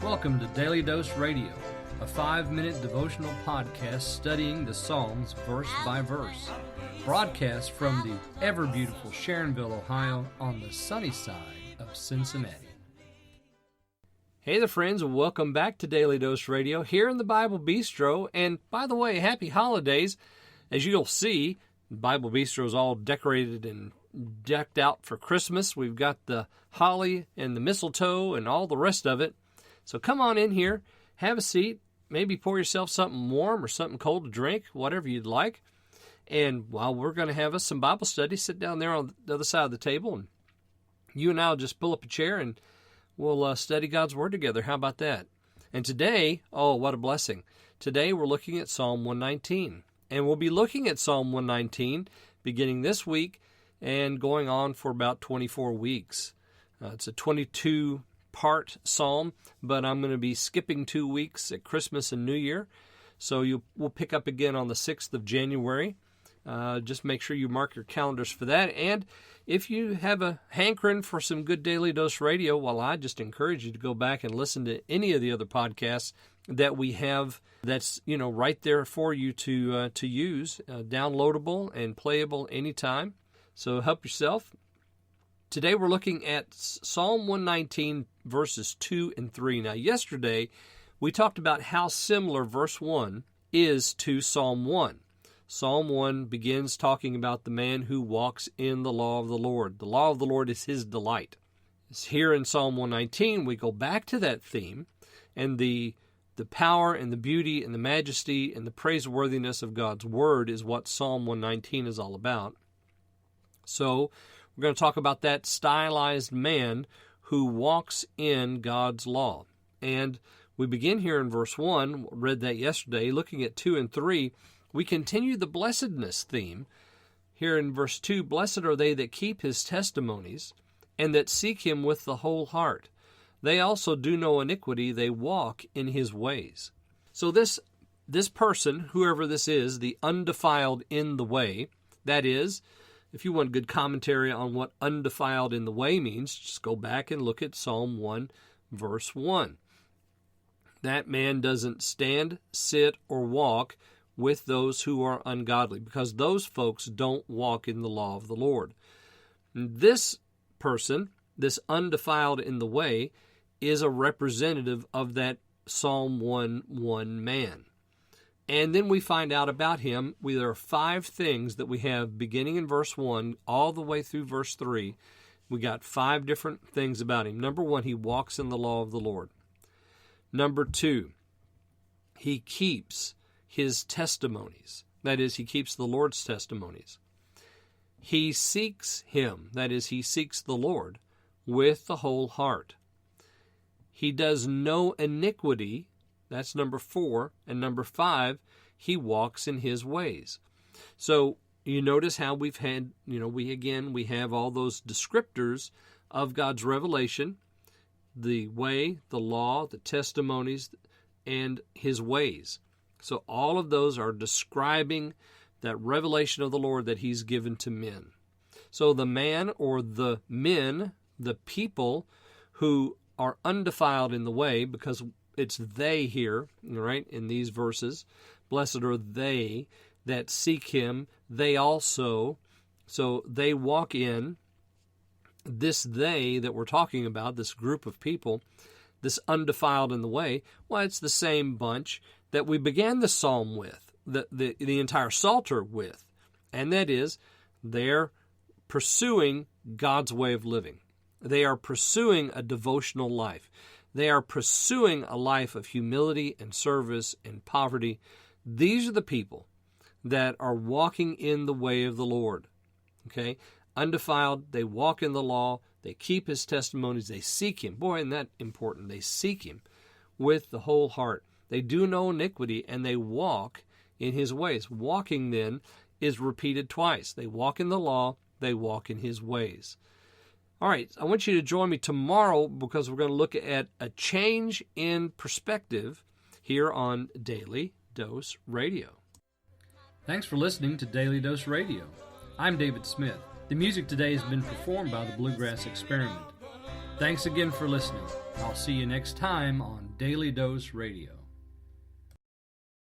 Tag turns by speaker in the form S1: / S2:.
S1: Welcome to Daily Dose Radio, a 5-minute devotional podcast studying the Psalms verse by verse. Broadcast from the ever-beautiful Sharonville, Ohio, on the sunny side of Cincinnati. Hey there, friends, and welcome back to Daily Dose Radio here in the Bible Bistro. And by the way, happy holidays. As you'll see, the Bible Bistro is all decorated and decked out for Christmas. We've got the holly and the mistletoe and all the rest of it. So come on in here, have a seat, maybe pour yourself something warm or something cold to drink, whatever you'd like. And while we're going to have us some Bible study, sit down there on the other side of the table, and you and I will just pull up a chair and we'll study God's Word together. How about that? And today, oh, what a blessing. Today we're looking at Psalm 119. And we'll be looking at Psalm 119 beginning this week and going on for about 24 weeks. It's a 22-part psalm, but I'm going to be skipping 2 weeks at Christmas and New Year. So we'll pick up again on the 6th of January. Just make sure you mark your calendars for that. And if you have a hankering for some good Daily Dose Radio, well, I just encourage you to go back and listen to any of the other podcasts that we have that's, right there for you to use, downloadable and playable anytime. So help yourself. Today we're looking at Psalm 119, verses 2 and 3. Now, yesterday we talked about how similar verse 1 is to Psalm 1. Psalm 1 begins talking about the man who walks in the law of the Lord. The law of the Lord is his delight. Here in Psalm 119, we go back to that theme, and the power and the beauty and the majesty and the praiseworthiness of God's Word is what Psalm 119 is all about. So we're going to talk about that stylized man who walks in God's law. And we begin here in verse 1, read that yesterday. Looking at 2 and 3, we continue the blessedness theme. Here in verse 2, blessed are they that keep his testimonies and that seek him with the whole heart. They also do no iniquity, they walk in his ways. So this person, whoever this is, the undefiled in the way, that is, if you want good commentary on what undefiled in the way means, just go back and look at Psalm 1, verse 1. That man doesn't stand, sit, or walk with those who are ungodly, because those folks don't walk in the law of the Lord. This person, this undefiled in the way, is a representative of that Psalm 1:1 man. And then we find out about him. There are 5 things that we have beginning in verse 1 all the way through verse 3. We got 5 different things about him. Number 1, he walks in the law of the Lord. Number 2, he keeps his testimonies. That is, he keeps the Lord's testimonies. He seeks him. That is, he seeks the Lord with the whole heart. He does no iniquity. That's number 4. And number 5, he walks in his ways. So you notice how we've had, we have all those descriptors of God's revelation, the way, the law, the testimonies, and his ways. So all of those are describing that revelation of the Lord that he's given to men. So the man or the men, the people who are undefiled in the way, because it's they here, right, in these verses. Blessed are they that seek him. They also, so they walk in. This they that we're talking about, this group of people, this undefiled in the way, well, it's the same bunch that we began the psalm with, the entire Psalter with, and that is they're pursuing God's way of living. They are pursuing a devotional life. They are pursuing a life of humility and service and poverty. These are the people that are walking in the way of the Lord. Okay? Undefiled, they walk in the law, they keep his testimonies, they seek him. Boy, isn't that important? They seek him with the whole heart. They do no iniquity, and they walk in his ways. Walking, then, is repeated twice. They walk in the law, they walk in his ways. All right, I want you to join me tomorrow because we're going to look at a change in perspective here on Daily Dose Radio. Thanks for listening to Daily Dose Radio. I'm David Smith. The music today has been performed by the Bluegrass Experiment. Thanks again for listening. I'll see you next time on Daily Dose Radio.